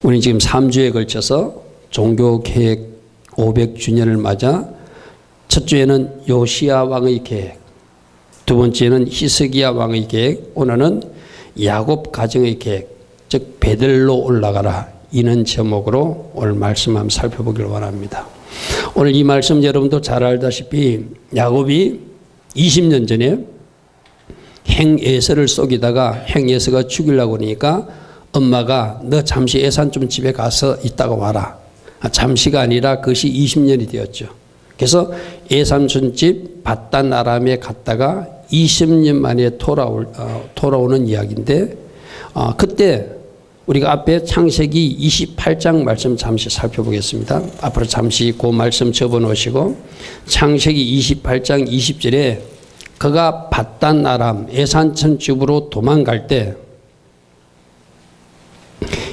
우리 지금 3주에 걸쳐서 종교개혁 500주년을 맞아 첫 주에는 요시야 왕의 계획, 두 번째는 히스기야 왕의 계획, 오늘은 야곱 가정의 계획, 즉 베델로 올라가라, 이는 제목으로 오늘 말씀 한번 살펴보기를 원합니다. 오늘 이 말씀 여러분도 잘 알다시피 야곱이 20년 전에 행에서를 속이다가 행에서가 죽이려고 하니까 엄마가 너 잠시 예산 좀 집에 가서 있다가 와라. 잠시가 아니라 그것이 20년이 되었죠. 그래서 예삼촌 집 밧단 아람에 갔다가 20년 만에 돌아오는 이야기인데, 그때 우리가 앞에 창세기 28장 말씀 잠시 살펴보겠습니다. 앞으로 잠시 그 말씀 접어놓으시고, 창세기 28장 20절에 그가 밧단 아람 예삼촌 집으로 도망갈 때,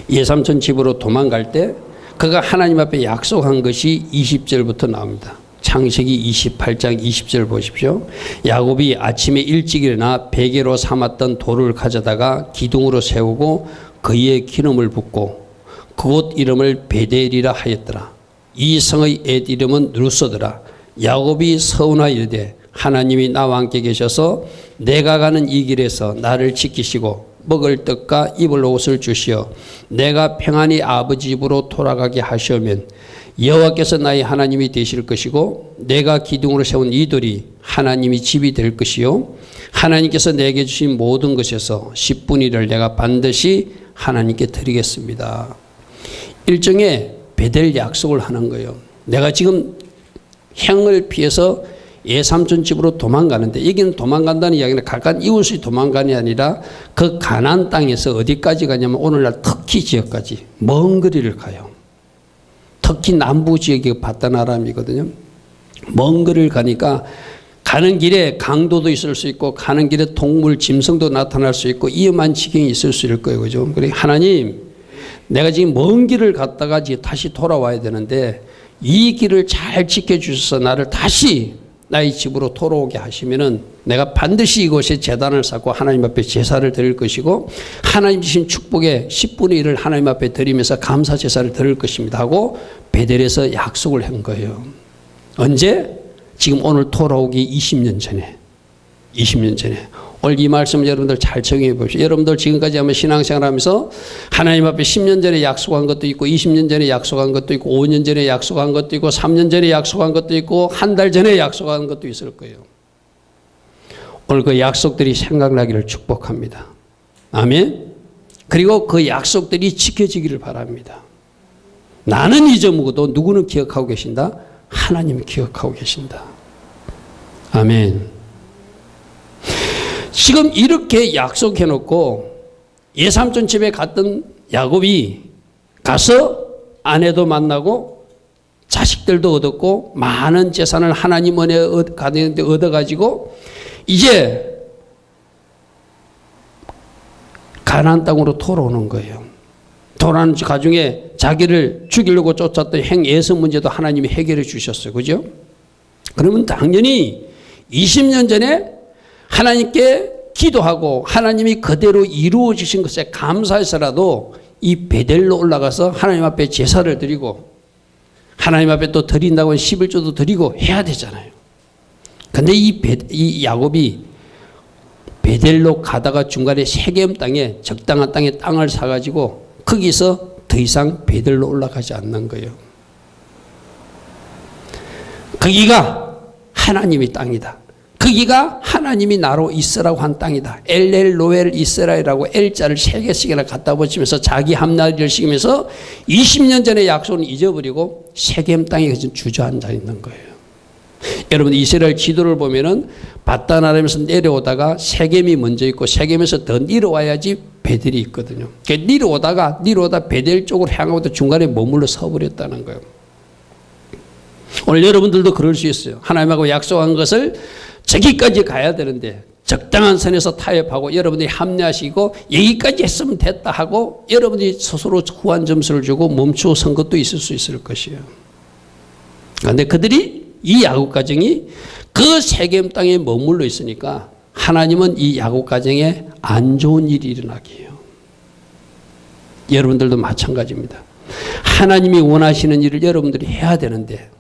예삼촌 집으로 도망갈 때 그가 하나님 앞에 약속한 것이 20절부터 나옵니다. 창세기 28장 20절 보십시오. 야곱이 아침에 일찍 일어나 베개로 삼았던 돌을 가져다가 기둥으로 세우고 그의 기름을 붓고 그곳 이름을 베델이라 하였더라. 이 성의 옛 이름은 루스더라. 야곱이 서운하여 이르되 하나님이 나와 함께 계셔서 내가 가는 이 길에서 나를 지키시고 먹을 떡과 입을 옷을 주시어 내가 평안히 아버지 집으로 돌아가게 하시면 여호와께서 나의 하나님이 되실 것이고 내가 기둥으로 세운 이 돌이 하나님이 집이 될 것이요 하나님께서 내게 주신 모든 것에서 10분의 1을 내가 반드시 하나님께 드리겠습니다. 일종의 베델 약속을 하는 거예요. 내가 지금 행을 피해서 예삼촌 집으로 도망가는데, 여기는 도망간다는 이야기는 가까운 이웃이 도망가는 게 아니라 그 가나안 땅에서 어디까지 가냐면 오늘날 터키 지역까지 먼 거리를 가요. 터키 남부 지역이 밧단 아람이거든요. 먼 거리를 가니까 가는 길에 강도도 있을 수 있고 가는 길에 동물 짐승도 나타날 수 있고 위험한 지경이 있을 수 있을 거예요. 그죠? 그래, 하나님, 내가 지금 먼 길을 갔다가 이제 다시 돌아와야 되는데 이 길을 잘 지켜주셔서 나를 다시 나의 집으로 돌아오게 하시면은 내가 반드시 이곳에 제단을 쌓고 하나님 앞에 제사를 드릴 것이고 하나님 주신 축복의 10분의 1을 하나님 앞에 드리면서 감사 제사를 드릴 것입니다 하고 베델에서 약속을 한 거예요. 언제? 지금 오늘 돌아오기 20년 전에. 20년 전에. 오늘 이 말씀 여러분들 잘 적용해 보십시오. 여러분들 지금까지 하면 신앙생활 하면서 하나님 앞에 10년 전에 약속한 것도 있고 20년 전에 약속한 것도 있고 5년 전에 약속한 것도 있고 3년 전에 약속한 것도 있고 한 달 전에 약속한 것도 있을 거예요. 오늘 그 약속들이 생각나기를 축복합니다. 아멘. 그리고 그 약속들이 지켜지기를 바랍니다. 나는 잊어먹어도 누구는 기억하고 계신다? 하나님이 기억하고 계신다. 아멘. 지금 이렇게 약속해놓고 예삼촌 집에 갔던 야곱이 가서 아내도 만나고 자식들도 얻었고 많은 재산을 하나님 은혜 가는데 얻어가지고 이제 가나안 땅으로 돌아오는 거예요. 돌아오는 가중에 자기를 죽이려고 쫓았던 행예서 문제도 하나님이 해결해 주셨어요. 그죠? 그러면 당연히 20년 전에 하나님께 기도하고 하나님이 그대로 이루어 주신 것에 감사해서라도 이 베델로 올라가서 하나님 앞에 제사를 드리고 하나님 앞에 또 드린다고 11조도 드리고 해야 되잖아요. 근데 이 야곱이 베델로 가다가 중간에 세겜 땅에 적당한 땅에 땅을 사가지고 거기서 더 이상 베델로 올라가지 않는 거예요. 거기가 하나님의 땅이다. 거기가 하나님이 나로 있으라고 한 땅이다. 엘엘 로엘 이스라엘이라고 L자를 3개씩이나 갖다 붙이면서 자기 합리화를 시키면서 20년 전의 약속은 잊어버리고 세겜 땅에 주저앉아 있는 거예요. 여러분 이스라엘 지도를 보면은 밧단 아람에서 내려오다가 세겜이 먼저 있고 세겜에서 더 내려와야지 베델이 있거든요. 내려오다 베델 쪽으로 향하고 중간에 머물러 서버렸다는 거예요. 오늘 여러분들도 그럴 수 있어요. 하나님하고 약속한 것을 저기까지 가야 되는데 적당한 선에서 타협하고 여러분들이 합리하시고 여기까지 했으면 됐다 하고 여러분들이 스스로 후한 점수를 주고 멈추어 선 것도 있을 수 있을 것이에요. 그런데 그들이 이 야곱 가정이 그 세겜 땅에 머물러 있으니까 하나님은 이 야곱 가정에 안 좋은 일이 일어나게 해요. 여러분들도 마찬가지입니다. 하나님이 원하시는 일을 여러분들이 해야 되는데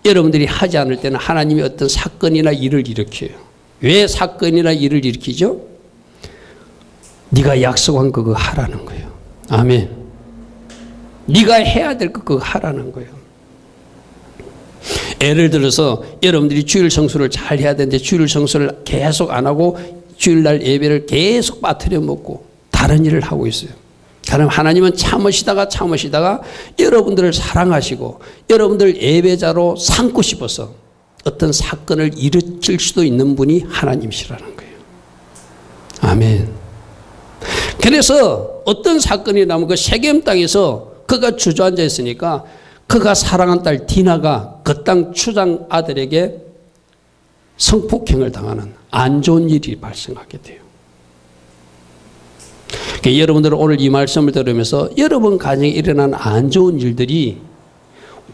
여러분들이 하지 않을 때는 하나님이 어떤 사건이나 일을 일으켜요. 왜 사건이나 일을 일으키죠? 네가 약속한 거 그거 하라는 거예요. 아멘. 네가 해야 될 거 그거 하라는 거예요. 예를 들어서 여러분들이 주일 성수를 잘 해야 되는데 주일 성수를 계속 안 하고 주일날 예배를 계속 빠뜨려 먹고 다른 일을 하고 있어요. 그럼 하나님은 참으시다가 여러분들을 사랑하시고 여러분들 예배자로 삼고 싶어서 어떤 사건을 일으킬 수도 있는 분이 하나님이시라는 거예요. 아멘. 그래서 어떤 사건이 나면 그 세겜 땅에서 그가 주저앉아 있으니까 그가 사랑한 딸 디나가 그 땅 추장 아들에게 성폭행을 당하는 안 좋은 일이 발생하게 돼요. 그러니까 여러분들은 오늘 이 말씀을 들으면서 여러분 가정에 일어난 안 좋은 일들이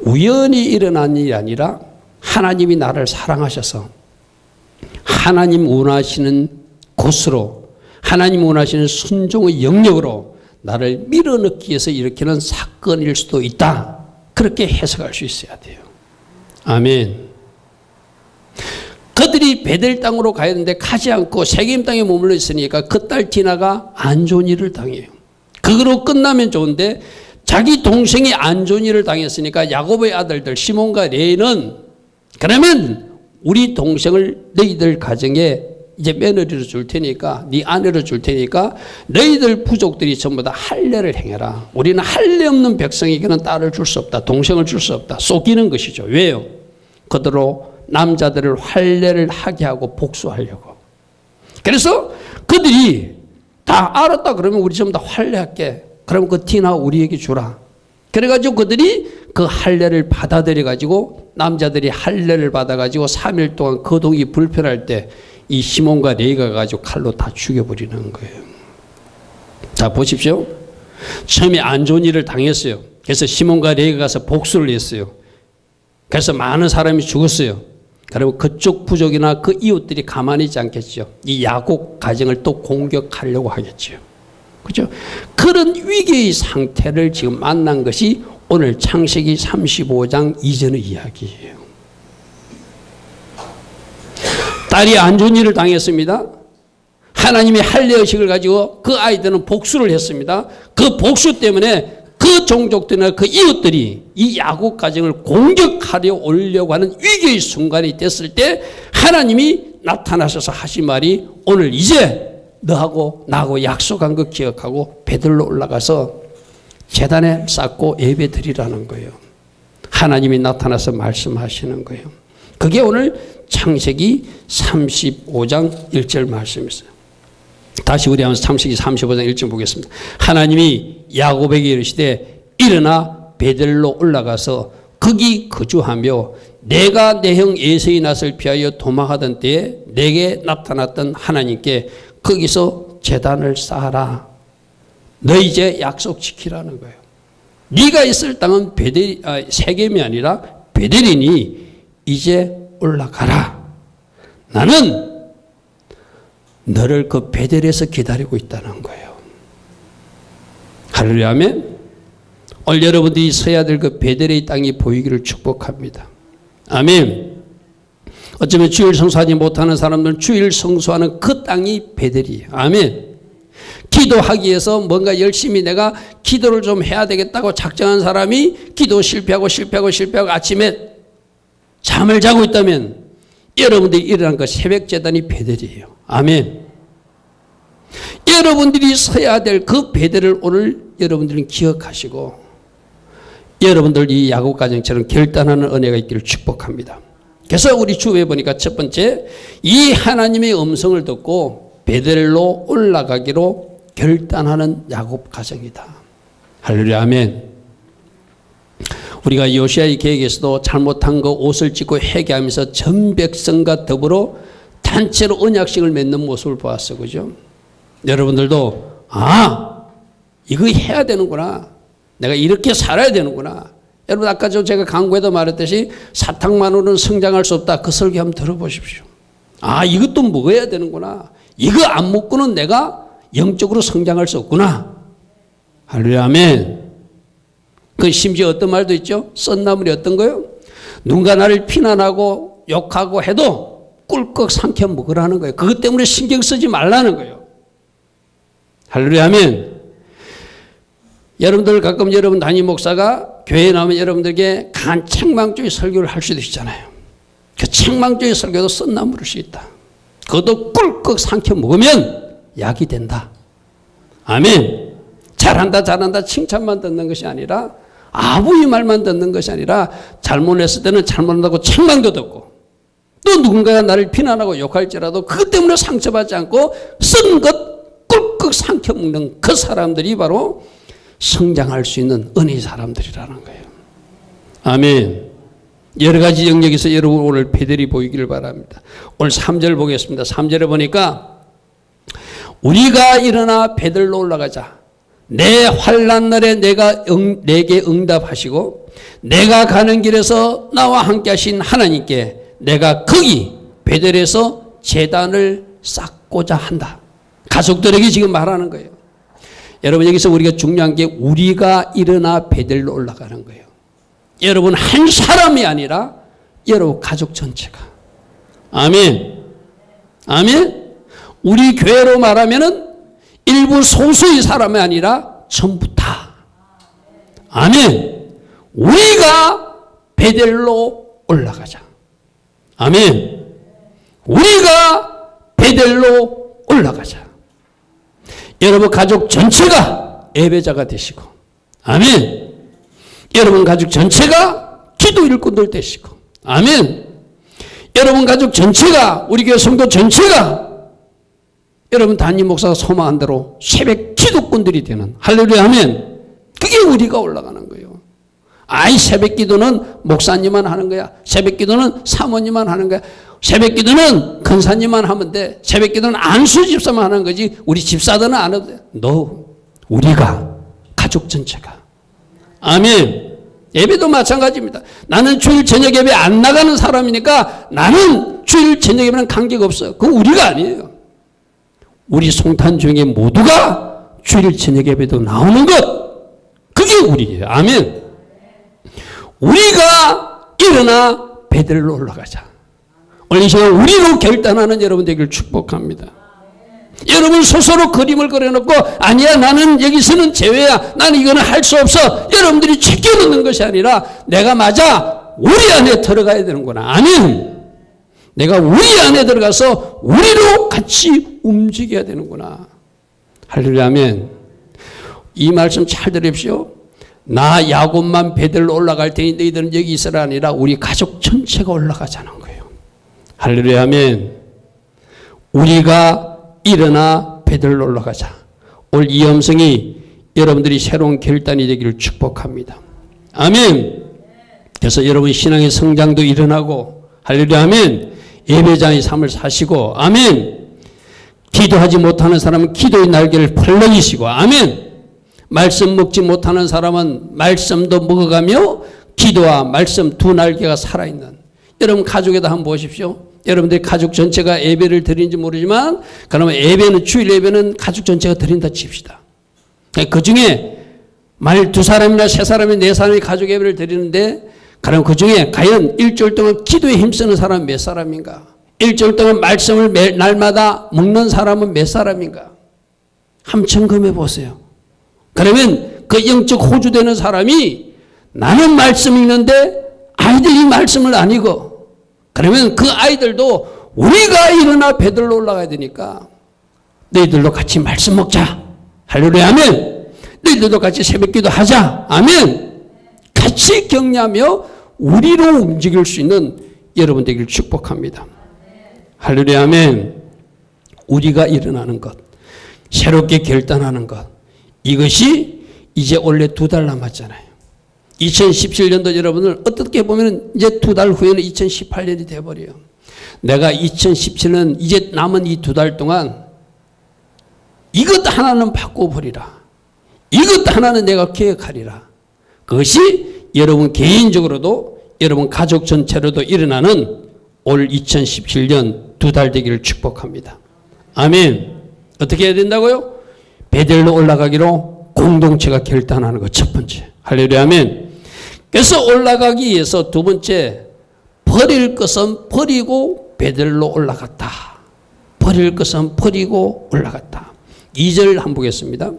우연히 일어난 일이 아니라 하나님이 나를 사랑하셔서 하나님 원하시는 곳으로 하나님 원하시는 순종의 영역으로 나를 밀어넣기 위해서 일으키는 사건일 수도 있다. 그렇게 해석할 수 있어야 돼요. 아멘. 그들이 베델 땅으로 가야 되는데 가지 않고 세겜 땅에 머물러 있으니까 그 딸 디나가 안 좋은 일을 당해요. 그거로 끝나면 좋은데 자기 동생이 안 좋은 일을 당했으니까 야곱의 아들들 시몬과 레이는 그러면 우리 동생을 너희들 가정에 이제 며느리로 줄 테니까 네 아내로 줄 테니까 너희들 부족들이 전부 다 할례를 행해라. 우리는 할례 없는 백성에게는 딸을 줄 수 없다. 동생을 줄 수 없다. 속이는 것이죠. 왜요? 그대로 남자들을 할례를 하게 하고 복수하려고. 그래서 그들이 다 알았다 그러면 우리 전부 다 할례할게. 그러면 그 디나 우리에게 주라. 그래가지고 그들이 그 할례를 받아들여가지고 남자들이 할례를 받아가지고 3일 동안 거동이 불편할 때 이 시몬과 레이가 가지고 칼로 다 죽여버리는 거예요. 자 보십시오. 처음에 안 좋은 일을 당했어요. 그래서 시몬과 레이가 가서 복수를 했어요. 그래서 많은 사람이 죽었어요. 그리고 그쪽 부족이나 그 이웃들이 가만히 있지 않겠죠. 이 야곱 가정을 또 공격하려고 하겠죠. 그렇죠? 그런 위기의 상태를 지금 만난 것이 오늘 창세기 35장 이전의 이야기예요. 딸이 안 좋은 일을 당했습니다. 하나님이 할례 의식을 가지고 그 아이들은 복수를 했습니다. 그 복수 때문에 그 종족들이나 그 이웃들이 이 야곱 가정을 공격하려 오려고 하는 위기의 순간이 됐을 때 하나님이 나타나셔서 하신 말이 오늘 이제 너하고 나하고 약속한 거 기억하고 베들로 올라가서 제단에 쌓고 예배 드리라는 거예요. 하나님이 나타나서 말씀하시는 거예요. 그게 오늘 창세기 35장 1절 말씀이었어요. 다시 우리 한번 창세기 35장 1절 보겠습니다. 하나님이 야곱에게 이르시되 일어나 베델로 올라가서 거기 거주하며 내가 내 형 에서의 낯을 피하여 도망하던 때에 내게 나타났던 하나님께 거기서 제단을 쌓아라. 너 이제 약속 지키라는 거예요. 네가 있을 땅은 세겜이 아니라 베델이니 이제 올라가라. 나는 너를 그 베델에서 기다리고 있다는 거예요. 할렐루야 아멘. 오늘 여러분들이 서야 될 그 베델의 땅이 보이기를 축복합니다. 아멘. 어쩌면 주일 성수하지 못하는 사람들은 주일 성수하는 그 땅이 베델이에요. 아멘. 기도하기 위해서 뭔가 열심히 내가 기도를 좀 해야 되겠다고 작정한 사람이 기도 실패하고 아침에 잠을 자고 있다면 여러분들이 일어난 그 새벽 제단이 베델이에요. 아멘. 여러분들이 서야 될 그 베델을 오늘 여러분들은 기억하시고 여러분들 이 야곱 가정처럼 결단하는 은혜가 있기를 축복합니다. 그래서 우리 주에 보니까 첫 번째 이 하나님의 음성을 듣고 베델로 올라가기로 결단하는 야곱 가정이다. 할렐루야 아멘. 우리가 요시아의 계획에서도 잘못한 거 옷을 찢고 회개하면서 전 백성과 더불어 단체로 언약식을 맺는 모습을 보았어. 그죠? 여러분들도 이거 해야 되는구나. 내가 이렇게 살아야 되는구나. 여러분 아까 제가 강구에도 말했듯이 사탕만으로는 성장할 수 없다. 그 설교 한번 들어보십시오. 이것도 먹어야 되는구나. 이거 안 먹고는 내가 영적으로 성장할 수 없구나. 할렐루야, 아멘. 그 심지어 어떤 말도 있죠? 썬나물이 어떤 거요? 누군가 나를 비난하고 욕하고 해도 꿀꺽 삼켜 먹으라는 거예요. 그것 때문에 신경 쓰지 말라는 거예요. 할렐루야, 아멘. 여러분들 가끔 여러분 담임 목사가 교회에 나오면 여러분들에게 간 책망주의 설교를 할 수도 있잖아요. 그 책망주의 설교도 썬나물일 수 있다. 그것도 꿀꺽 삼켜 먹으면 약이 된다. 아멘. 잘한다 잘한다 칭찬만 듣는 것이 아니라 아부의 말만 듣는 것이 아니라 잘못했을 때는 잘못한다고 책망도 듣고 또 누군가가 나를 비난하고 욕할지라도 그것 때문에 상처받지 않고 쓴 것 꿀꺽 삼켜 먹는 그 사람들이 바로 성장할 수 있는 은혜의 사람들이라는 거예요. 아멘. 여러 가지 영역에서 여러분 오늘 배들이 보이기를 바랍니다. 오늘 3절 보겠습니다. 3절에 보니까 우리가 일어나 배들로 올라가자. 내 환난 날에 내게 응답하시고 내가 가는 길에서 나와 함께 하신 하나님께 내가 거기 베델에서 제단을 쌓고자 한다. 가족들에게 지금 말하는 거예요. 여러분 여기서 우리가 중요한 게 우리가 일어나 베델로 올라가는 거예요. 여러분 한 사람이 아니라 여러분 가족 전체가. 아멘. 아멘. 우리 교회로 말하면은 일부 소수의 사람이 아니라 전부 다. 아멘. 우리가 베델로 올라가자. 아멘. 우리가 베델로 올라가자. 여러분 가족 전체가 예배자가 되시고, 아멘. 여러분 가족 전체가 기도 일꾼들 되시고, 아멘. 여러분 가족 전체가, 우리 교회 성도 전체가 여러분 담임 목사가 소망한 대로 새벽 기도꾼들이 되는, 할렐루야, 아멘. 그게 우리가 올라가는 거예요. 아이 새벽 기도는 목사님만 하는 거야. 새벽 기도는 사모님만 하는 거야. 새벽 기도는 근사님만 하면 돼. 새벽 기도는 안수 집사만 하는 거지 우리 집사들은 안 해도 돼. 너, 우리가, 가족 전체가. 아멘. 예배도 마찬가지입니다. 나는 주일 저녁 예배 안 나가는 사람이니까 나는 주일 저녁 예배는 관계가 없어. 그건 우리가 아니에요. 우리 송탄 중에 모두가 주일 저녁 예배도 나오는 것, 그게 우리예요. 아멘. 우리가 일어나 베델로 올라가자. 오늘 이 시간 우리로 결단하는 여러분 되기를 축복합니다. 여러분 스스로 그림을 그려놓고 아니야 나는 여기서는 제외야, 나는 이거는 할 수 없어, 여러분들이 제껴놓는 것이 아니라 내가 맞아 우리 안에 들어가야 되는구나. 아멘. 내가 우리 안에 들어가서 우리로 같이 움직여야 되는구나. 할렐루야, 아멘. 이 말씀 잘 들으십시오. 나 야곱만 베델로 올라갈 테니 너희들은 여기 있으라 아니라 우리 가족 전체가 올라가자는 거예요. 할렐루야, 아멘. 우리가 일어나 베델로 올라가자. 오늘 이 음성이 여러분들이 새로운 결단이 되기를 축복합니다. 아멘. 그래서 여러분 신앙의 성장도 일어나고, 할렐루야, 아멘. 예배자의 삶을 사시고, 아멘. 기도하지 못하는 사람은 기도의 날개를 펄럭이시고, 아멘. 말씀 먹지 못하는 사람은 말씀도 먹어가며 기도와 말씀 두 날개가 살아있는, 여러분 가족에다 한번 보십시오. 여러분들이 가족 전체가 예배를 드리는지 모르지만 그러면 예배는, 주일 예배는 가족 전체가 드린다 칩시다. 그 중에 만일 두 사람이나 세 사람이 네 사람이 가족 예배를 드리는데 그럼 그 중에 과연 일주일 동안 기도에 힘쓰는 사람은 몇 사람인가? 일주일 동안 말씀을 날마다 먹는 사람은 몇 사람인가? 한번 점검해 보세요. 그러면 그 영적 호주되는 사람이 나는 말씀 읽는데 아이들이 말씀을 안 읽어. 그러면 그 아이들도 우리가 일어나 베들로 올라가야 되니까 너희들도 같이 말씀 먹자. 할렐루야, 아멘. 너희들도 같이 새벽기도 하자. 아멘. 같이 격려하며 우리로 움직일 수 있는 여러분 되기를 축복합니다. 할렐루야, 아멘. 우리가 일어나는 것, 새롭게 결단하는 것, 이것이 이제 원래 2달 남았잖아요. 2017년도 여러분들 어떻게 보면 이제 2달 후에는 2018년이 돼버려요. 내가 2017년 이제 남은 이 2달 동안 이것 하나는 바꿔버리라. 이것 하나는 내가 계획하리라. 그것이 여러분 개인적으로도 여러분 가족 전체로도 일어나는 올 2017년 2달 되기를 축복합니다. 아멘. 어떻게 해야 된다고요? 베델로 올라가기로 공동체가 결단하는 것 첫 번째. 할렐루야 아멘. 그래서 올라가기 위해서 두 번째, 버릴 것은 버리고 베들로 올라갔다. 버릴 것은 버리고 올라갔다. 2절 한번 보겠습니다.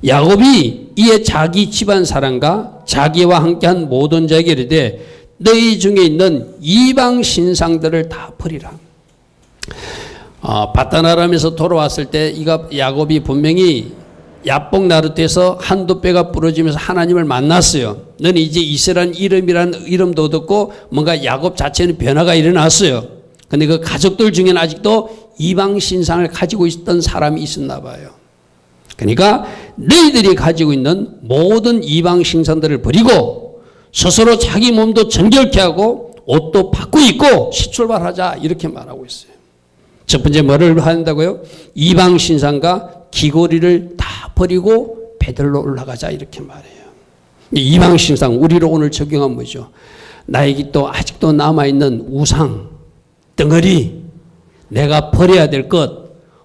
야곱이 이에 자기 집안 사람과 자기와 함께한 모든 자에게 이르되 너희 중에 있는 이방 신상들을 다 버리라. 바다나람에서 돌아왔을 때 야곱이 분명히 야복 나루트에서 한두 뼈가 부러지면서 하나님을 만났어요. 너는 이제 이스라엘 이름이라는 이름도 얻었고 뭔가 야곱 자체는 변화가 일어났어요. 근데 그 가족들 중에는 아직도 이방 신상을 가지고 있었던 사람이 있었나 봐요. 그러니까 너희들이 가지고 있는 모든 이방 신상들을 버리고 스스로 자기 몸도 정결케 하고 옷도 바꾸고 입고 새 출발하자 이렇게 말하고 있어요. 첫 번째 뭐를 한다고요? 이방 신상과 귀고리를 다 버리고 베들로 올라가자 이렇게 말해요. 이방 신상 우리로 오늘 적용한 뭐죠? 나에게 또 아직도 남아있는 우상, 덩어리, 내가 버려야 될 것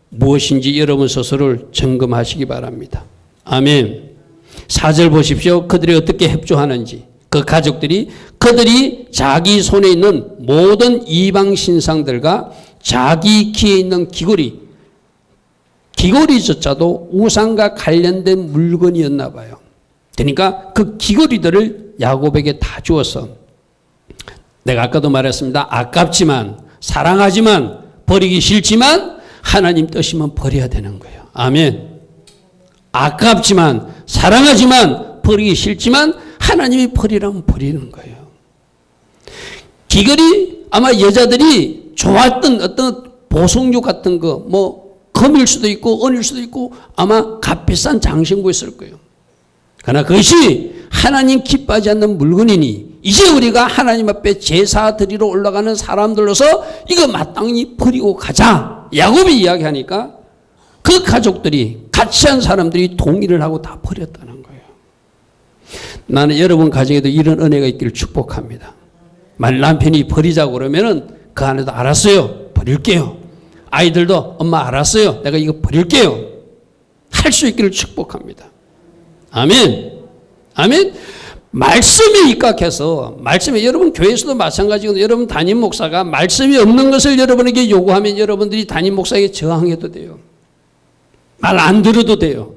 무엇인지 여러분 스스로를 점검하시기 바랍니다. 아멘. 4절 보십시오. 그들이 어떻게 협조하는지. 그 가족들이 그들이 자기 손에 있는 모든 이방 신상들과 자기 귀에 있는 귀고리조차도 우상과 관련된 물건이었나 봐요. 그러니까 그 귀고리들을 야곱에게 다 주어서 내가 아까도 말했습니다. 아깝지만 사랑하지만 버리기 싫지만 하나님 뜻이면 버려야 되는 거예요. 아멘. 아깝지만 사랑하지만 버리기 싫지만 하나님이 버리라면 버리는 거예요. 귀걸이 아마 여자들이 좋았던 어떤 보석류 같은 거 뭐 금일 수도 있고 은일 수도 있고 아마 값비싼 장신구였을 거예요. 그러나 그것이 하나님 기뻐하지 않는 물건이니 이제 우리가 하나님 앞에 제사 드리러 올라가는 사람들로서 이거 마땅히 버리고 가자. 야곱이 이야기하니까 그 가족들이 같이 한 사람들이 동의를 하고 다 버렸다는 거예요. 나는 여러분 가정에도 이런 은혜가 있기를 축복합니다. 만약 남편이 버리자고 그러면은 그 안에도 알았어요. 버릴게요. 아이들도 엄마 알았어요. 내가 이거 버릴게요. 할 수 있기를 축복합니다. 아멘. 아멘. 말씀에 입각해서 말씀에 여러분 교회에서도 마찬가지고 여러분 담임 목사가 말씀이 없는 것을 여러분에게 요구하면 여러분들이 담임 목사에게 저항해도 돼요. 말 안 들어도 돼요.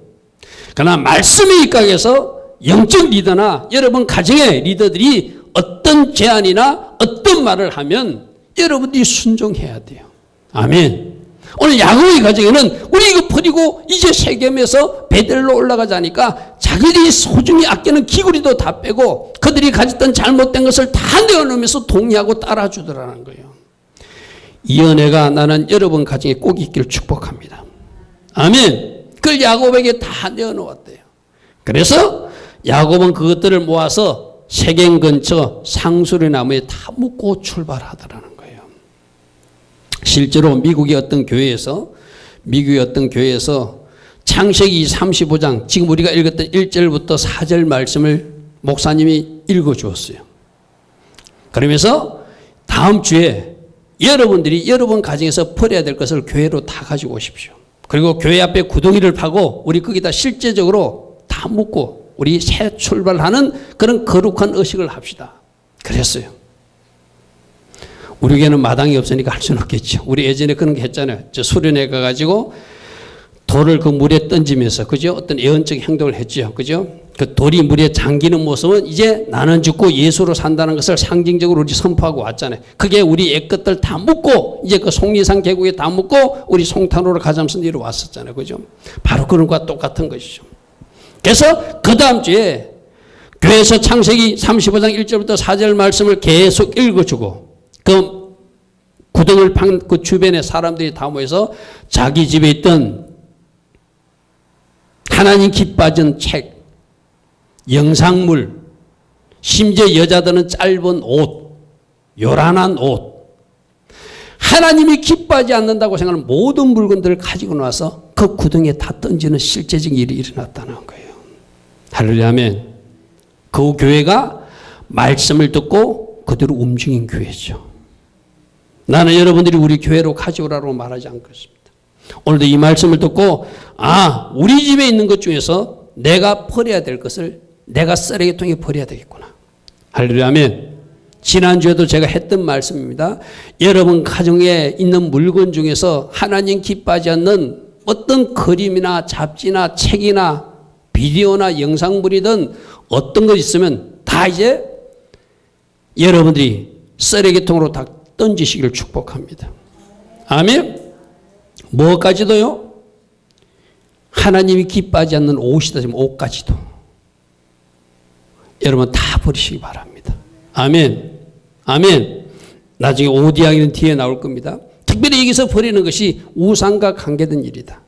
그러나 말씀에 입각해서 영적 리더나 여러분 가정의 리더들이 어떤 제안이나 어떤 말을 하면 여러분들이 순종해야 돼요. 아멘. 오늘 야곱의 가정에는 우리 이거 버리고 이제 세겜에서 베델로 올라가자니까 자기들이 소중히 아끼는 귀고리도 다 빼고 그들이 가졌던 잘못된 것을 다 내어놓으면서 동의하고 따라주더라는 거예요. 이 은혜가 나는 여러분 가정에 꼭 있기를 축복합니다. 아멘. 그걸 야곱에게 다 내어놓았대요. 그래서 야곱은 그것들을 모아서 세겜 근처 상수리 나무에 다 묶고 출발하더라는 거예요. 실제로 미국의 어떤 교회에서 창세기 35장 지금 우리가 읽었던 1절부터 4절 말씀을 목사님이 읽어주었어요. 그러면서 다음 주에 여러분들이 여러분 가정에서 버려야 될 것을 교회로 다 가지고 오십시오. 그리고 교회 앞에 구덩이를 파고 우리 거기다 실제적으로 다 묻고 우리 새 출발하는 그런 거룩한 의식을 합시다. 그랬어요. 우리에게는 마당이 없으니까 할 수는 없겠죠. 우리 예전에 그런 게 했잖아요. 저 수련회 가가지고 돌을 그 물에 던지면서, 그죠? 어떤 예언적 행동을 했죠. 그죠? 그 돌이 물에 잠기는 모습은 이제 나는 죽고 예수로 산다는 것을 상징적으로 우리 선포하고 왔잖아요. 그게 우리 옛것들 다 묻고 이제 그 속리산 계곡에 다 묻고 우리 송탄으로 가잠선 뒤로 왔었잖아요. 그죠? 바로 그런 것과 똑같은 것이죠. 그래서 그 다음 주에 교회에서 창세기 35장 1절부터 4절 말씀을 계속 읽어주고 그 구덩이를 판 그 주변에 사람들이 다 모여서 자기 집에 있던 하나님 기뻐하는 책, 영상물, 심지어 여자들은 짧은 옷, 요란한 옷, 하나님이 기뻐하지 않는다고 생각하는 모든 물건들을 가지고 나와서 그 구덩이에 다 던지는 실제적인 일이 일어났다는 거예요. 할렐루야 아멘. 그 교회가 말씀을 듣고 그대로 움직인 교회죠. 나는 여러분들이 우리 교회로 가져오라고 말하지 않겠습니다. 오늘도 이 말씀을 듣고 우리 집에 있는 것 중에서 내가 버려야 될 것을 내가 쓰레기통에 버려야 되겠구나. 할렐루야, 아멘. 지난주에도 제가 했던 말씀입니다. 여러분 가정에 있는 물건 중에서 하나님 기뻐하지 않는 어떤 그림이나 잡지나 책이나 비디오나 영상물이든 어떤 것 있으면 다 이제 여러분들이 쓰레기통으로 다 던지시기를 축복합니다. 아멘. 뭐까지도요? 하나님이 기뻐하지 않는 옷이다. 지금 옷까지도. 여러분 다 버리시기 바랍니다. 아멘. 아멘. 나중에 옷 이야기는 뒤에 나올 겁니다. 특별히 여기서 버리는 것이 우상과 관계된 일이다.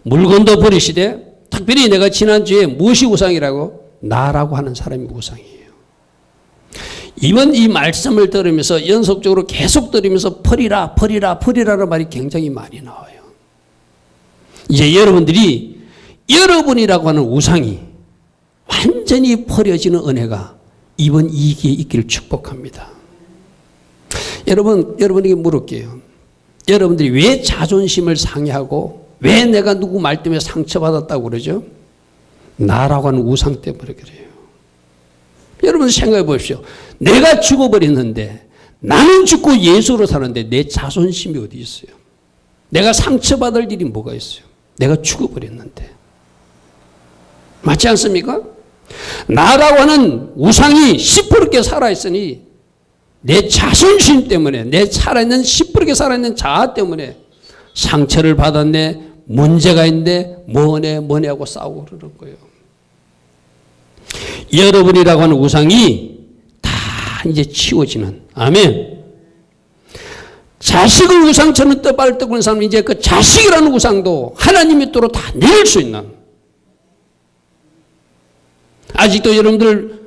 물건도 버리시되 특별히 내가 지난주에 무엇이 우상이라고? 나라고 하는 사람이 우상이에요. 이번 이 말씀을 들으면서 연속적으로 계속 들으면서 버리라 버리라 버리라는 말이 굉장히 많이 나와요. 이제 여러분들이 여러분이라고 하는 우상이 완전히 버려지는 은혜가 이번 이 기회에 있기를 축복합니다. 여러분에게 물을게요. 여러분들이 왜 자존심을 상해하고 왜 내가 누구 말 때문에 상처받았다고 그러죠? 나라고 하는 우상 때문에 그래요. 여러분 생각해 보십시오. 내가 죽어버렸는데 나는 죽고 예수로 사는데 내 자존심이 어디 있어요? 내가 상처받을 일이 뭐가 있어요? 내가 죽어버렸는데. 맞지 않습니까? 나라고 하는 우상이 시퍼렇게 살아있으니 내 자존심 때문에 내 살아있는 시퍼렇게 살아있는 자아 때문에 상처를 받았네, 문제가 있네, 뭐네 하고 싸우고 그러는 거예요. 여러분이라고 하는 우상이 다 이제 치워지는. 아멘. 자식을 우상처럼 떠받을 떠구는 사람은 이제 그 자식이라는 우상도 하나님의 뜻으로 다 내릴 수 있는. 아직도 여러분들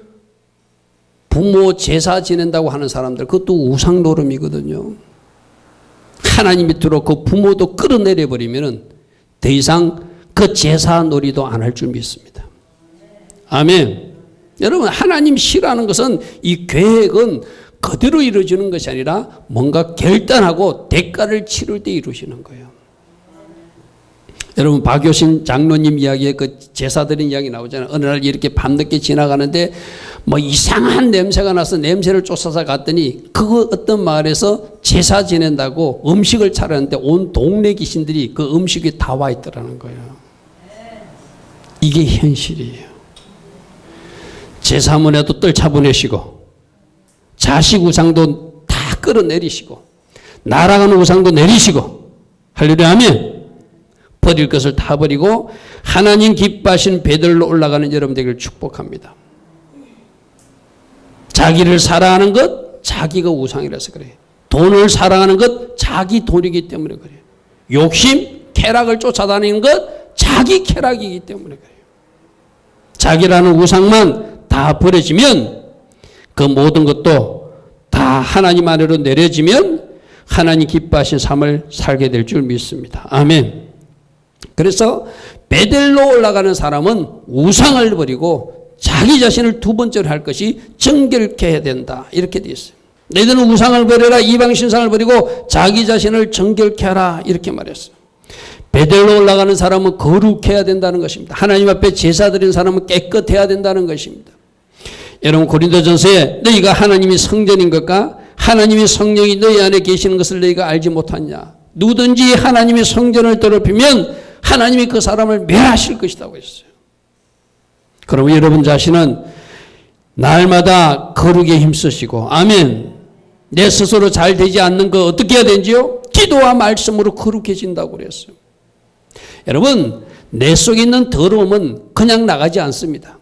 부모 제사 지낸다고 하는 사람들 그것도 우상 노름이거든요. 하나님의 뜻으로 그 부모도 끌어내려 버리면은 더 이상 그 제사 놀이도 안 할 줄 믿습니다. 아멘. 여러분 하나님 싫어하는 것은 이 계획은 그대로 이루어지는 것이 아니라 뭔가 결단하고 대가를 치를 때 이루어지는 거예요. 여러분 박효신 장로님 이야기에 그 제사 드린 이야기 나오잖아요. 어느 날 이렇게 밤늦게 지나가는데 뭐 이상한 냄새가 나서 냄새를 쫓아서 갔더니 그 어떤 마을에서 제사 지낸다고 음식을 차렸는데 온 동네 귀신들이 그 음식에 다 와 있더라는 거예요. 이게 현실이에요. 제사문에도 떨쳐보내시고 자식 우상도 다 끌어내리시고 날아가는 우상도 내리시고 할렐루야 아멘. 버릴 것을 다 버리고 하나님 기뻐하신 배들로 올라가는 여러분 되기를 축복합니다. 자기를 사랑하는 것 자기가 우상이라서 그래요. 돈을 사랑하는 것 자기 돈이기 때문에 그래요. 욕심 쾌락을 쫓아다니는 것 자기 쾌락이기 때문에 그래요. 자기라는 우상만 다 버려지면 그 모든 것도 다 하나님 아래로 내려지면 하나님 기뻐하신 삶을 살게 될 줄 믿습니다. 아멘. 그래서 베델로 올라가는 사람은 우상을 버리고 자기 자신을 두 번째로 할 것이 정결케 해야 된다. 이렇게 되어 있어요. 너희들은 우상을 버려라. 이방 신상을 버리고 자기 자신을 정결케 하라. 이렇게 말했어요. 베델로 올라가는 사람은 거룩해야 된다는 것입니다. 하나님 앞에 제사 드린 사람은 깨끗해야 된다는 것입니다. 여러분 고린도전서에 너희가 하나님이 성전인 것과 하나님의 성령이 너희 안에 계시는 것을 너희가 알지 못하냐. 누구든지 하나님의 성전을 더럽히면 하나님이 그 사람을 멸하실 것이라고 했어요. 그러면 여러분 자신은 날마다 거룩에 힘쓰시고 아멘. 내 스스로 잘 되지 않는 거 어떻게 해야 되는지요? 기도와 말씀으로 거룩해진다고 그랬어요. 여러분 내 속에 있는 더러움은 그냥 나가지 않습니다.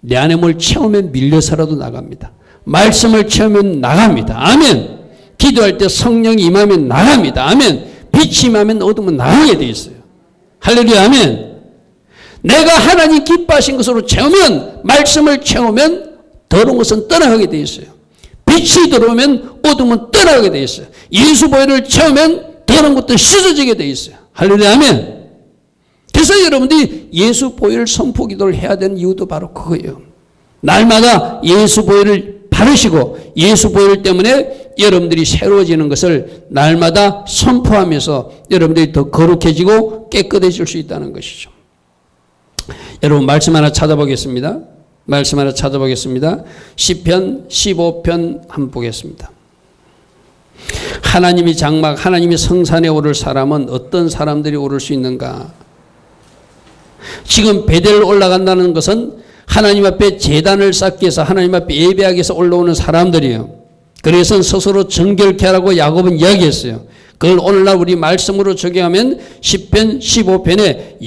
내 안에 뭘 채우면 밀려서라도 나갑니다. 말씀을 채우면 나갑니다. 아멘. 기도할 때 성령이 임하면 나갑니다. 아멘. 빛이 임하면 어둠은 나가게 돼 있어요. 할렐루야 아멘. 내가 하나님 기뻐하신 것으로 채우면 말씀을 채우면 더러운 것은 떠나가게 돼 있어요. 빛이 들어오면 어둠은 떠나가게 돼 있어요. 예수 보혈을 채우면 더러운 것도 씻어지게 돼 있어요. 할렐루야 아멘. 그래서 여러분들이 예수 보혈 선포 기도를 해야 되는 이유도 바로 그거예요. 날마다 예수 보혈을 바르시고 예수 보혈 때문에 여러분들이 새로워지는 것을 날마다 선포하면서 여러분들이 더 거룩해지고 깨끗해질 수 있다는 것이죠. 여러분 말씀 하나 찾아보겠습니다. 말씀 하나 찾아보겠습니다. 시편 15편 한번 보겠습니다. 하나님이 장막, 하나님이 성산에 오를 사람은 어떤 사람들이 오를 수 있는가? 지금 베델 올라간다는 것은 하나님 앞에 제단을 쌓기 위해서 하나님 앞에 예배하기 위해서 올라오는 사람들이에요. 그래서 스스로 정결케 하라고 야곱은 이야기했어요. 그걸 오늘날 우리 말씀으로 적용하면 시편 15편에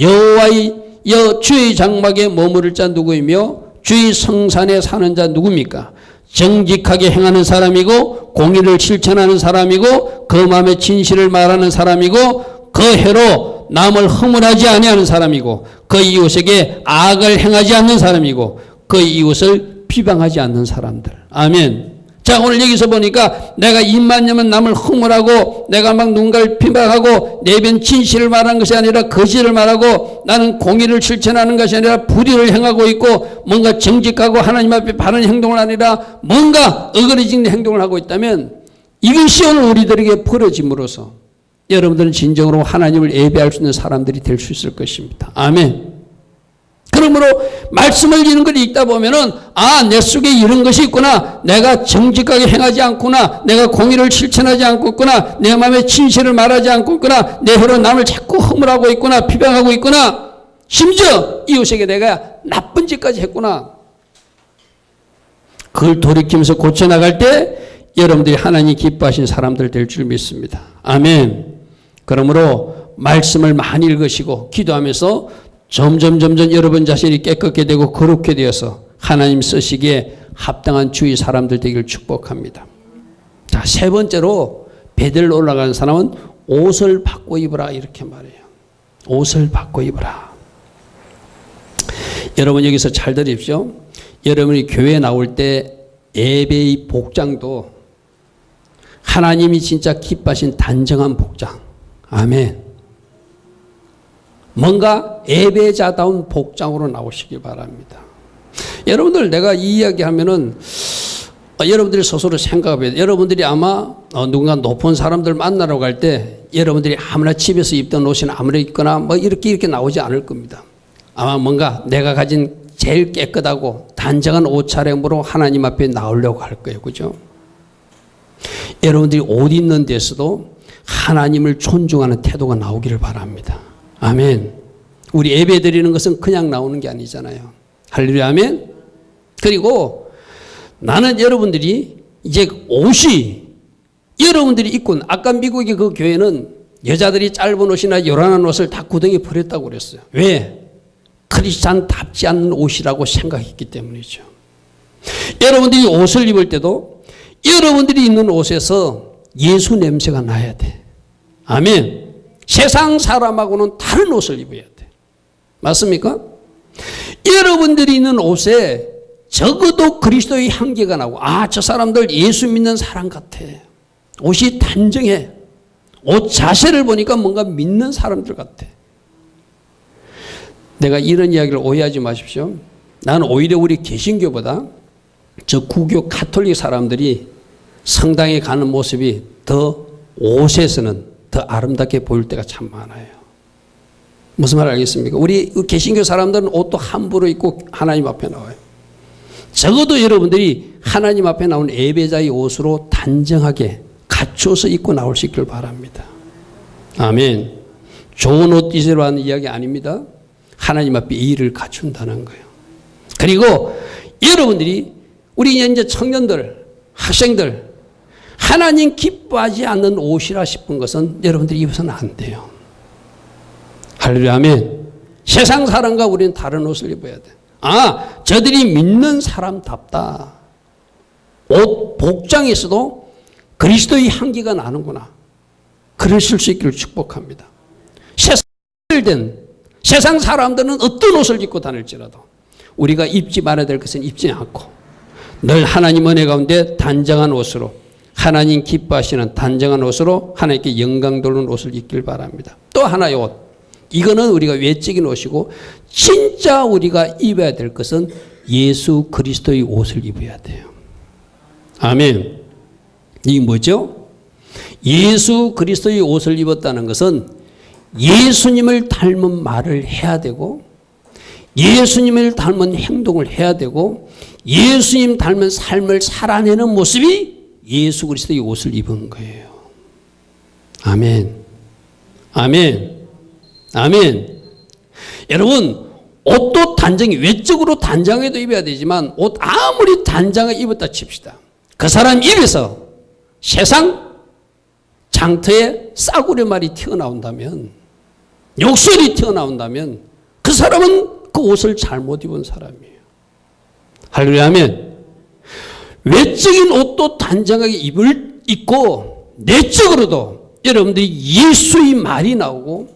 주의 장막에 머무를 자 누구이며 주의 성산에 사는 자 누굽니까? 정직하게 행하는 사람이고 공의를 실천하는 사람이고 그 마음의 진실을 말하는 사람이고 그 해로 남을 허물하지 아니하는 사람이고 그 이웃에게 악을 행하지 않는 사람이고 그 이웃을 비방하지 않는 사람들. 아멘. 자, 오늘 여기서 보니까 내가 입만 열면 남을 허물하고 내가 막 누군가를 비방하고 내변 진실을 말하는 것이 아니라 거짓을 말하고 나는 공의를 실천하는 것이 아니라 불의를 행하고 있고 뭔가 정직하고 하나님 앞에 바른 행동을 아니라 뭔가 어그러진 행동을 하고 있다면 이것이 오늘 우리들에게 벌어짐으로써 여러분들은 진정으로 하나님을 예배할 수 있는 사람들이 될 수 있을 것입니다. 아멘. 그러므로 말씀을 읽는 걸 읽다 보면은 내 속에 이런 것이 있구나. 내가 정직하게 행하지 않구나. 내가 공의를 실천하지 않고 있구나. 내 마음에 진실을 말하지 않고 있구나. 내 혀로 남을 자꾸 허물하고 있구나. 비방하고 있구나. 심지어 이웃에게 내가 나쁜 짓까지 했구나. 그걸 돌이키면서 고쳐나갈 때 여러분들이 하나님 기뻐하신 사람들 될 줄 믿습니다. 아멘. 그러므로 말씀을 많이 읽으시고 기도하면서 점점 여러분 자신이 깨끗게 되고 거룩게 되어서 하나님 쓰시기에 합당한 주의 사람들 되기를 축복합니다. 자, 세 번째로 베델 올라가는 사람은 옷을 바꿔 입으라 이렇게 말해요. 옷을 바꿔 입으라. 여러분 여기서 잘 들으십시오. 여러분이 교회에 나올 때 예배의 복장도 하나님이 진짜 기뻐하신 단정한 복장. 아멘. 뭔가 예배자다운 복장으로 나오시기 바랍니다. 여러분들 내가 이 이야기 하면은 여러분들이 스스로 생각해야 돼요. 여러분들이 아마 누군가 높은 사람들 만나러 갈 때 여러분들이 아무나 집에서 입던 옷이나 아무나 입거나 뭐 이렇게 나오지 않을 겁니다. 아마 뭔가 내가 가진 제일 깨끗하고 단정한 옷차림으로 하나님 앞에 나오려고 할 거예요. 그죠? 여러분들이 옷 입는 데서도 하나님을 존중하는 태도가 나오기를 바랍니다. 아멘. 우리 예배 드리는 것은 그냥 나오는 게 아니잖아요. 할렐루야. 아멘. 그리고 나는 여러분들이 이제 옷이 여러분들이 입고 아까 미국의 그 교회는 여자들이 짧은 옷이나 요란한 옷을 다 구덩이에 버렸다고 그랬어요. 왜? 크리스찬답지 않는 옷이라고 생각했기 때문이죠. 여러분들이 옷을 입을 때도 여러분들이 입는 옷에서 예수 냄새가 나야 돼. 아멘. 세상 사람하고는 다른 옷을 입어야 돼. 맞습니까? 여러분들이 입는 옷에 적어도 그리스도의 향기가 나고 저 사람들 예수 믿는 사람 같아. 옷이 단정해. 옷 자세를 보니까 뭔가 믿는 사람들 같아. 내가 이런 이야기를 오해하지 마십시오. 나는 오히려 우리 개신교보다 저 구교 가톨릭 사람들이 성당에 가는 모습이 더 옷에서는 더 아름답게 보일 때가 참 많아요. 무슨 말 알겠습니까? 우리 개신교 사람들은 옷도 함부로 입고 하나님 앞에 나와요. 적어도 여러분들이 하나님 앞에 나온 예배자의 옷으로 단정하게 갖춰서 입고 나올 수 있길 바랍니다. 아멘. 좋은 옷 입으러 하는 이야기 아닙니다. 하나님 앞에 예의를 갖춘다는 거예요. 그리고 여러분들이 우리 이제 청년들, 학생들 하나님 기뻐하지 않는 옷이라 싶은 것은 여러분들이 입어서는 안 돼요. 할렐루야. 아멘. 세상 사람과 우리는 다른 옷을 입어야 돼. 저들이 믿는 사람답다. 옷 복장에서도 그리스도의 향기가 나는구나. 그러실 수 있기를 축복합니다. 세상 사람들은 어떤 옷을 입고 다닐지라도 우리가 입지 말아야 될 것은 입지 않고 늘 하나님 은혜 가운데 단정한 옷으로 하나님 기뻐하시는 단정한 옷으로 하나님께 영광 돌리는 옷을 입길 바랍니다. 또 하나의 옷. 이거는 우리가 외적인 옷이고 진짜 우리가 입어야 될 것은 예수 그리스도의 옷을 입어야 돼요. 아멘. 이게 뭐죠? 예수 그리스도의 옷을 입었다는 것은 예수님을 닮은 말을 해야 되고 예수님을 닮은 행동을 해야 되고 예수님 닮은 삶을 살아내는 모습이 예수 그리스도의 옷을 입은 거예요. 아멘. 아멘. 아멘. 여러분, 옷도 단정히, 외적으로 단정해도 입어야 되지만 옷 아무리 단정하게 입었다 칩시다. 그 사람 입에서 세상 장터에 싸구려 말이 튀어나온다면, 욕설이 튀어나온다면 그 사람은 그 옷을 잘못 입은 사람이에요. 할렐루야. 아멘. 외적인 옷도 단정하게 입고 내적으로도 여러분들이 예수의 말이 나오고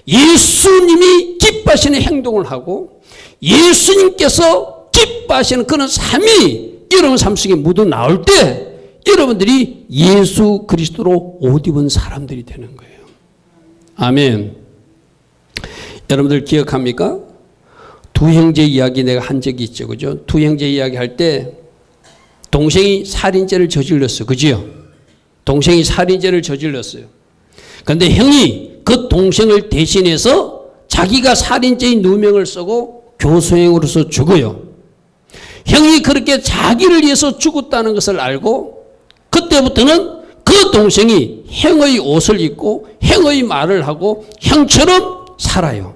예수님이 기뻐하시는 행동을 하고 예수님께서 기뻐하시는 그런 삶이 여러분 삶 속에 묻어 나올 때 여러분들이 예수 그리스도로 옷 입은 사람들이 되는 거예요. 아멘. 여러분들 기억합니까? 두 형제 이야기 내가 한 적이 있죠. 그죠? 두 형제 이야기 할 때 동생이 살인죄를 저질렀어요. 그죠? 동생이 살인죄를 저질렀어요. 그런데 형이 그 동생을 대신해서 자기가 살인죄의 누명을 쓰고 교수형으로서 죽어요. 형이 그렇게 자기를 위해서 죽었다는 것을 알고 그때부터는 그 동생이 형의 옷을 입고 형의 말을 하고 형처럼 살아요.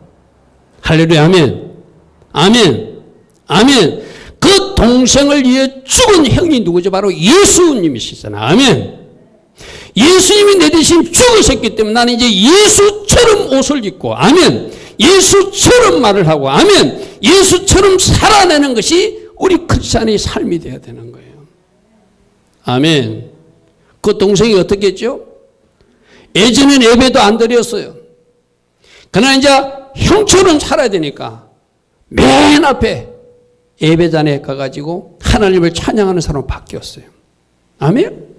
할렐루야. 아멘. 아멘. 아멘. 그 동생을 위해 죽은 형이 누구죠? 바로 예수님이시잖아요. 아멘. 예수님이 내 대신 죽으셨기 때문에 나는 이제 예수처럼 옷을 입고, 아멘. 예수처럼 말을 하고, 아멘. 예수처럼 살아내는 것이 우리 크리스찬의 삶이 되어야 되는 거예요. 아멘. 그 동생이 어떻게 했죠? 예전엔 예배도 안 드렸어요. 그러나 이제 형처럼 살아야 되니까 맨 앞에 예배단에 가가지고 하나님을 찬양하는 사람으로 바뀌었어요. 아멘.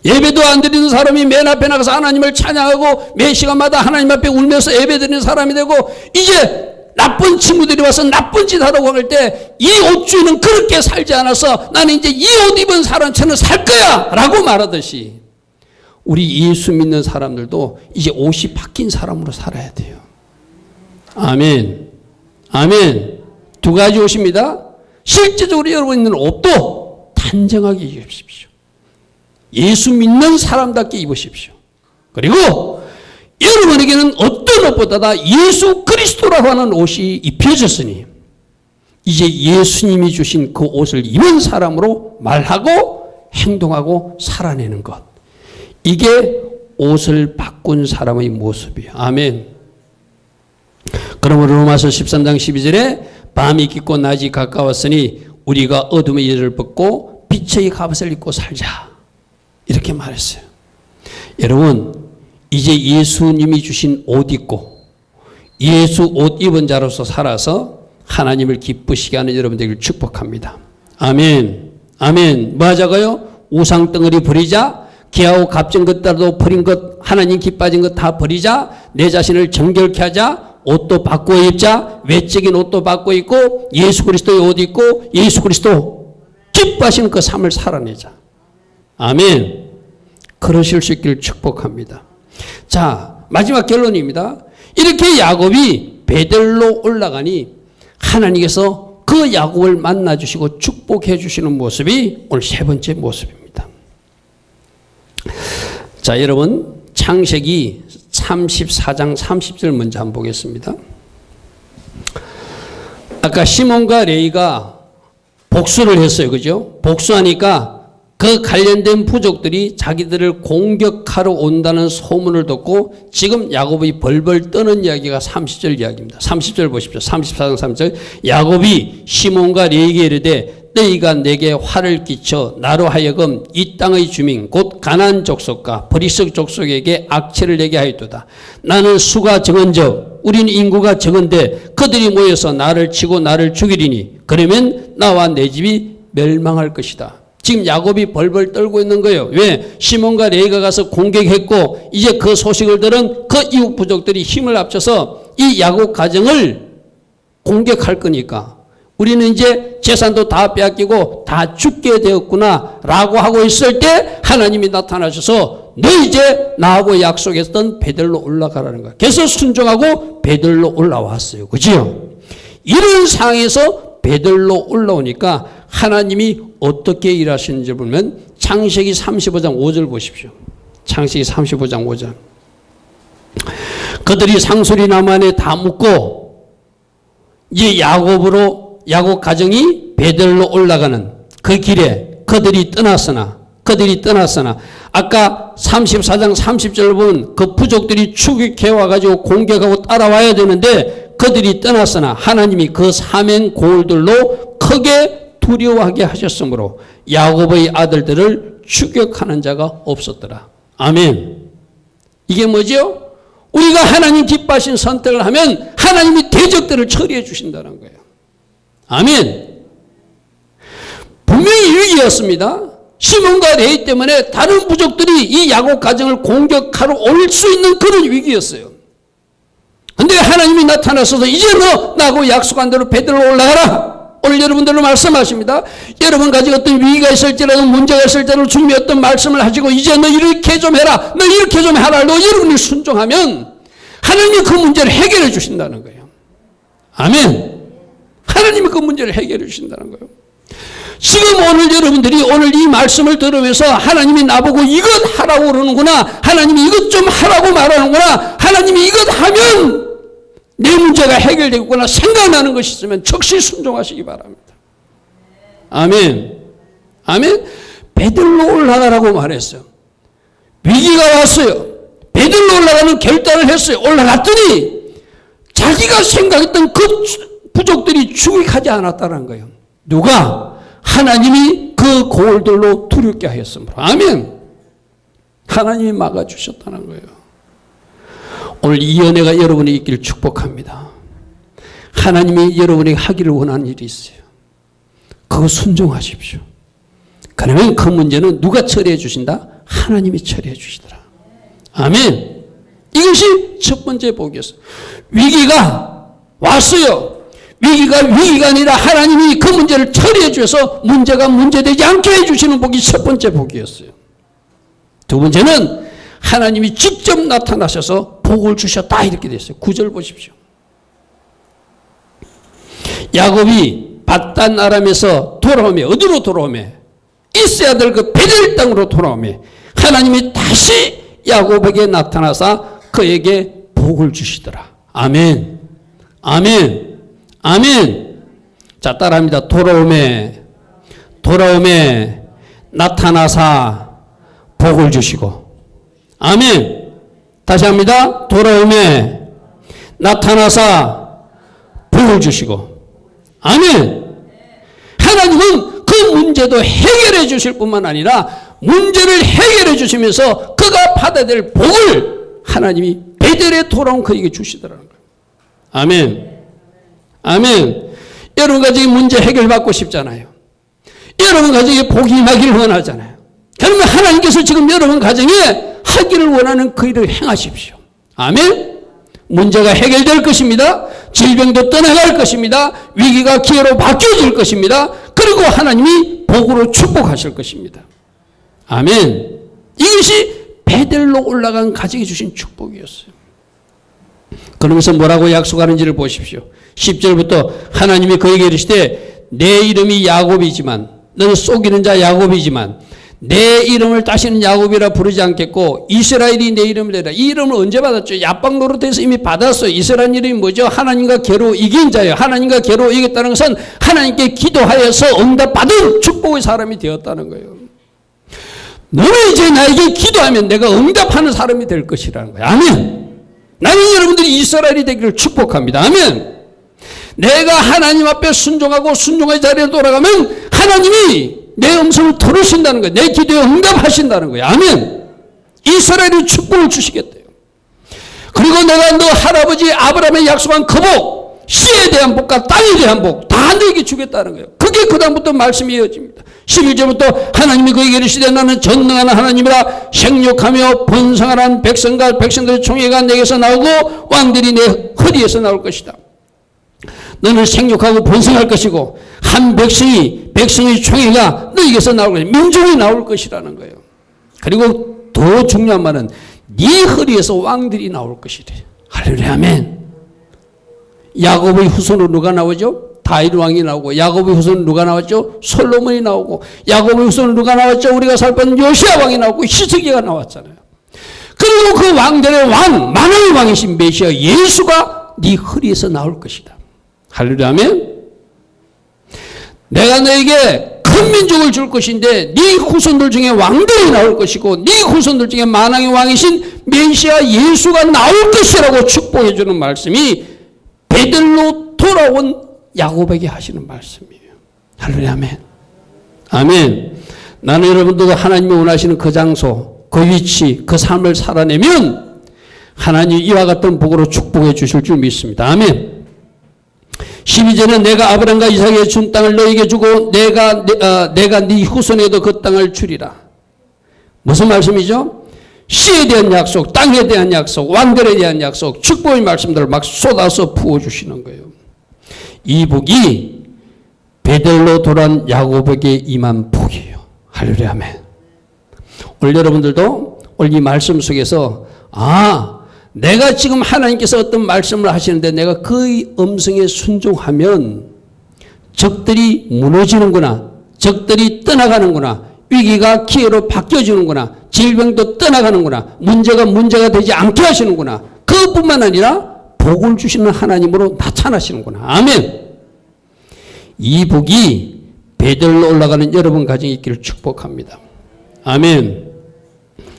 예배도 안 드리는 사람이 맨 앞에 나가서 하나님을 찬양하고 매 시간마다 하나님 앞에 울면서 예배 드리는 사람이 되고, 이제 나쁜 친구들이 와서 나쁜 짓 하라고 할 때 이 옷주인은 그렇게 살지 않아서 나는 이제 이 옷 입은 사람처럼 살 거야 라고 말하듯이 우리 예수 믿는 사람들도 이제 옷이 바뀐 사람으로 살아야 돼요. 아멘. 아멘. 두 가지 옷입니다. 실제적으로 여러분 있는 옷도 단정하게 입으십시오. 예수 믿는 사람답게 입으십시오. 그리고 여러분에게는 어떤 옷보다 예수 그리스도라고 하는 옷이 입혀졌으니 이제 예수님이 주신 그 옷을 입은 사람으로 말하고 행동하고 살아내는 것. 이게 옷을 바꾼 사람의 모습이에요. 아멘. 그러므로 로마서 13장 12절에 밤이 깊고 낮이 가까웠으니 우리가 어둠의 일을 벗고 빛의 갑옷을 입고 살자. 이렇게 말했어요. 여러분, 이제 예수님이 주신 옷 입고 예수 옷 입은 자로서 살아서 하나님을 기쁘시게 하는 여러분들을 축복합니다. 아멘. 아멘. 뭐 하자고요? 우상덩어리 버리자. 기하고 값진 것들도 버린 것, 하나님 기뻐진 것 다 버리자. 내 자신을 정결케 하자. 옷도 바꿔 입자. 외적인 옷도 바꿔 입고 예수 그리스도의 옷 입고 예수 그리스도 기뻐하시는 그 삶을 살아내자. 아멘. 그러실 수 있기를 축복합니다. 자, 마지막 결론입니다. 이렇게 야곱이 베델로 올라가니 하나님께서 그 야곱을 만나주시고 축복해 주시는 모습이 오늘 세 번째 모습입니다. 자, 여러분, 창세기 34장 30절 먼저 한번 보겠습니다. 아까 시몬과 레위가 복수를 했어요. 그죠? 복수하니까 그 관련된 부족들이 자기들을 공격하러 온다는 소문을 듣고 지금 야곱이 벌벌 떠는 이야기가 30절 이야기입니다. 30절 보십시오. 34장 30절. 야곱이 시몬과 레위에게 이르되 너희가 내게 화를 끼쳐 나로 하여금 이 땅의 주민 곧 가나안 족속과 브리스 족속에게 악체를 내게 하였도다. 나는 수가 적은즉 우리는 인구가 적은데 그들이 모여서 나를 치고 나를 죽이리니 그러면 나와 내 집이 멸망할 것이다. 지금 야곱이 벌벌 떨고 있는 거예요. 왜? 시몬과 레위가 가서 공격했고 이제 그 소식을 들은 그 이웃 부족들이 힘을 합쳐서 이 야곱 가정을 공격할 거니까 우리는 이제 재산도 다 빼앗기고 다 죽게 되었구나 라고 하고 있을 때 하나님이 나타나셔서 너 이제 나하고 약속했던 베델로 올라가라는 거야. 그래서 순종하고 베델로 올라왔어요. 그죠? 이런 상황에서 베들로 올라오니까 하나님이 어떻게 일하시는지 보면 창세기 35장 5절 보십시오. 창세기 35장 5절. 그들이 상수리 나무 안에 다 묻고 이제 야곱 가정이 베들로 올라가는 그 길에 그들이 떠났으나 아까 34장 30절 보면 그 부족들이 추격해 와가지고 공격하고 따라와야 되는데 그들이 떠났으나 하나님이 그 사면 고울들로 크게 두려워하게 하셨으므로 야곱의 아들들을 추격하는 자가 없었더라. 아멘. 이게 뭐죠? 우리가 하나님 기뻐하신 선택을 하면 하나님이 대적들을 처리해 주신다는 거예요. 아멘. 분명히 위기였습니다. 시몬과 레위 때문에 다른 부족들이 이 야곱 가정을 공격하러 올 수 있는 그런 위기였어요. 근데 하나님이 나타나셔서 이제 너 나하고 약속한 대로 베들로 올라가라. 오늘 여러분들로 말씀하십니다. 여러분 가지고 어떤 위기가 있을지라도 문제가 있을지라도 주님이 어떤 말씀을 하시고 이제 너 이렇게 좀 해라. 너 이렇게 좀 해라. 너 여러분이 순종하면 하나님이 그 문제를 해결해 주신다는 거예요. 아멘. 하나님이 그 문제를 해결해 주신다는 거예요. 지금 오늘 여러분들이 오늘 이 말씀을 들으면서 하나님이 나보고 이것 하라고 그러는구나. 하나님이 이것 좀 하라고 말하는구나. 하나님이 이것 하면 내 문제가 해결되겠구나 생각나는 것이 있으면 즉시 순종하시기 바랍니다. 아멘. 아멘. 베들로 올라가라고 말했어요. 위기가 왔어요. 베들로 올라가는 결단을 했어요. 올라갔더니 자기가 생각했던 그 부족들이 추격하지 않았다는 거예요. 누가? 하나님이 그 고울들로 두렵게 하였으므로. 아멘. 하나님이 막아주셨다는 거예요. 오늘 이 은혜가 여러분이 있기를 축복합니다. 하나님이 여러분에게 하기를 원하는 일이 있어요. 그거 순종하십시오. 그러면 그 문제는 누가 처리해 주신다? 하나님이 처리해 주시더라. 아멘. 이것이 첫 번째 복이었어요. 위기가 왔어요. 위기가 아니라 하나님이 그 문제를 처리해 주셔서 문제가 문제되지 않게 해주시는 복이 첫 번째 복이었어요. 두 번째는 하나님이 직접 나타나셔서 복을 주셨다 이렇게 됐어요. 9절 보십시오. 야곱이 밧단 아람에서 돌아오며 어디로 돌아오며 있어야 될 그 베델 땅으로 돌아오며 하나님이 다시 야곱에게 나타나서 그에게 복을 주시더라. 아멘. 아멘. 아멘. 자, 따라합니다. 돌아오매 나타나사 복을 주시고. 아멘. 다시 합니다. 돌아오매 나타나사 복을 주시고. 아멘. 하나님은 그 문제도 해결해 주실 뿐만 아니라 문제를 해결해 주시면서 그가 받아야 될 복을 하나님이 베델에 돌아온 그에게 주시더라는 거예요. 아멘. 아멘. 여러분 가정에 문제 해결받고 싶잖아요. 여러분 가정에 복이 임하기를 원하잖아요. 그러면 하나님께서 지금 여러분 가정에 하기를 원하는 그 일을 행하십시오. 아멘. 문제가 해결될 것입니다. 질병도 떠나갈 것입니다. 위기가 기회로 바뀌어질 것입니다. 그리고 하나님이 복으로 축복하실 것입니다. 아멘. 이것이 베델로 올라간 가정이 주신 축복이었어요. 그러면서 뭐라고 약속하는지를 보십시오. 10절부터 하나님이 그에게 이르시되 내 이름이 야곱이지만 너는 속이는 자 야곱이지만 내 이름을 다시는 야곱이라 부르지 않겠고 이스라엘이 내 이름을 내라. 이 이름을 언제 받았죠? 야방 노릇에서 이미 받았어요. 이스라엘 이름이 뭐죠? 하나님과 괴로 이긴 자예요. 하나님과 괴로 이겼다는 것은 하나님께 기도하여서 응답받은 축복의 사람이 되었다는 거예요. 너는 이제 나에게 기도하면 내가 응답하는 사람이 될 것이라는 거예요. 아멘. 나는 여러분들이 이스라엘이 되기를 축복합니다. 아멘. 내가 하나님 앞에 순종하고 순종의 자리에 돌아가면 하나님이 내 음성을 들으신다는 거예요. 내 기도에 응답하신다는 거예요. 아멘. 이스라엘이 축복을 주시겠대요. 그리고 내가 너 할아버지 아브라함의 약속한 그 복, 씨에 대한 복과 땅에 대한 복 다 너에게 주겠다는 거예요. 그게 그 다음부터 말씀이 이어집니다. 11절부터 하나님이 그에게 이르시되 나는 전능한 하나님이라 생육하며 번성하는 백성과 백성들의 총회가 내게서 나오고 왕들이 내 허리에서 나올 것이다. 너는 생육하고 번성할 것이고 한 백성의 총회가 너에게서 나올 것이다. 민족이 나올 것이라는 거예요. 그리고 더 중요한 말은 네 허리에서 왕들이 나올 것이래. 할렐루야 아멘. 야곱의 후손으로 누가 나오죠? 다윗 왕이 나오고, 야곱의 후손으로 누가 나왔죠? 솔로몬이 나오고, 야곱의 후손으로 누가 나왔죠? 우리가 살던 요시야 왕이 나오고 히스기야가 나왔잖아요. 그리고 그 왕들의 왕, 만왕의 왕이신 메시아 예수가 네 허리에서 나올 것이다. 할렐루야. 아멘. 내가 너에게 큰 민족을 줄 것인데 네 후손들 중에 왕들이 나올 것이고 네 후손들 중에 만왕의 왕이신 메시아 예수가 나올 것이라고 축복해 주는 말씀이 베들로 돌아온 야곱에게 하시는 말씀이에요. 할렐루야. 아멘. 아멘. 나는 여러분들도 하나님이 원하시는 그 장소, 그 위치, 그 삶을 살아내면 하나님 이와 같은 복으로 축복해 주실 줄 믿습니다. 아멘. 12절에 내가 아브라함과 이삭에게 준 땅을 너에게 주고 내가 네 후손에게도 그 땅을 주리라. 무슨 말씀이죠? 씨에 대한 약속, 땅에 대한 약속, 왕들에 대한 약속, 축복의 말씀들을 막 쏟아서 부어주시는 거예요. 이 복이 베델로 돌아온 야곱에게 임한 복이에요. 할렐루야. 아멘. 오늘 여러분들도 오늘 이 말씀 속에서 내가 지금 하나님께서 어떤 말씀을 하시는데 내가 그 음성에 순종하면 적들이 무너지는구나, 적들이 떠나가는구나, 위기가 기회로 바뀌어지는구나, 질병도 떠나가는구나, 문제가 되지 않게 하시는구나, 그뿐만 아니라 복을 주시는 하나님으로 나타나시는구나. 아멘. 이 복이 베델로 올라가는 여러분 가정에 있기를 축복합니다. 아멘.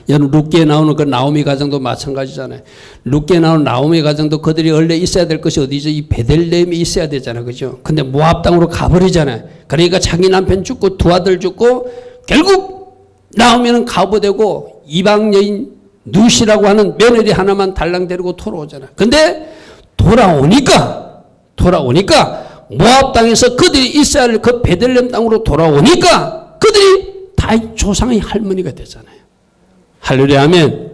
여러분 룻기에 나오는 그 나오미 가정도 마찬가지잖아요. 룻기에 나오는 나오미 가정도 그들이 원래 있어야 될 것이 어디죠? 이 베들레헴에 있어야 되잖아요. 그죠? 근데 모압 땅으로 가버리잖아요. 그러니까 자기 남편 죽고 두 아들 죽고 결국 나오미는 가부되고 이방 여인 누시라고 하는 며느리 하나만 달랑 데리고 돌아오잖아요. 근데 돌아오니까 모압 땅에서 그들이 있어야 할 그 베들레헴 땅으로 돌아오니까 그들이 다윗 조상의 할머니가 되잖아요. 할렐루야. 아멘.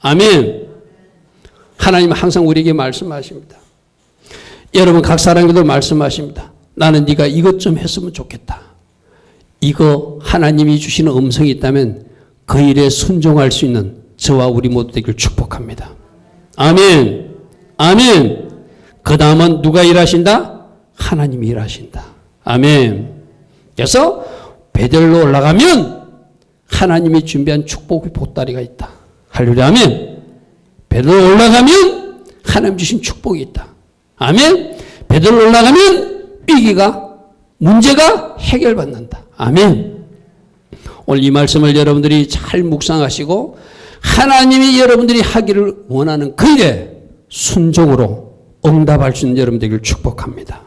아멘. 하나님은 항상 우리에게 말씀하십니다. 여러분 각 사람에게도 말씀하십니다. 나는 네가 이것 좀 했으면 좋겠다. 이거 하나님이 주시는 음성이 있다면 그 일에 순종할 수 있는 저와 우리 모두 되길 축복합니다. 아멘. 아멘. 그 다음은 누가 일하신다? 하나님이 일하신다. 아멘. 그래서 베델로 올라가면 하나님이 준비한 축복의 보따리가 있다. 할렐루야. 아멘. 베델로 올라가면 하나님 주신 축복이 있다. 아멘. 베델로 올라가면 위기가, 문제가 해결받는다. 아멘. 오늘 이 말씀을 여러분들이 잘 묵상하시고 하나님이 여러분들이 하기를 원하는 그 일에 순종으로 응답할 수 있는 여러분 되기를 축복합니다.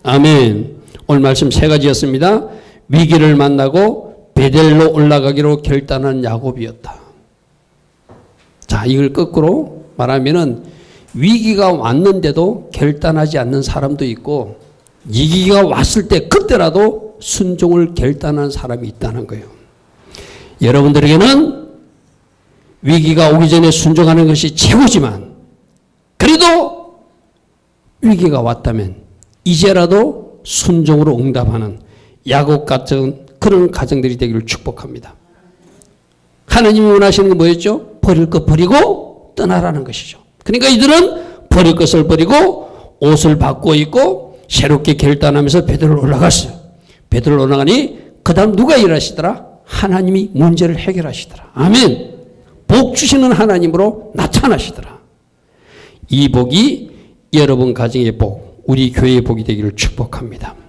아멘. 오늘 말씀 세 가지였습니다. 위기를 만나고 베델로 올라가기로 결단한 야곱이었다. 자, 이걸 거꾸로 말하면은 위기가 왔는데도 결단하지 않는 사람도 있고 위기가 왔을 때 그때라도 순종을 결단한 사람이 있다는 거예요. 여러분들에게는 위기가 오기 전에 순종하는 것이 최고지만 그래도 위기가 왔다면 이제라도 순종으로 응답하는 야곱 같은 그런 가정들이 되기를 축복합니다. 하나님이 원하시는 건 뭐였죠? 버릴 것 버리고 떠나라는 것이죠. 그러니까 이들은 버릴 것을 버리고 옷을 바꿔 입고 새롭게 결단하면서 베들로 올라갔어요. 베들로 올라가니 그 다음 누가 일하시더라? 하나님이 문제를 해결하시더라. 아멘. 복 주시는 하나님으로 나타나시더라. 이 복이 여러분 가정의 복, 우리 교회의 복이 되기를 축복합니다.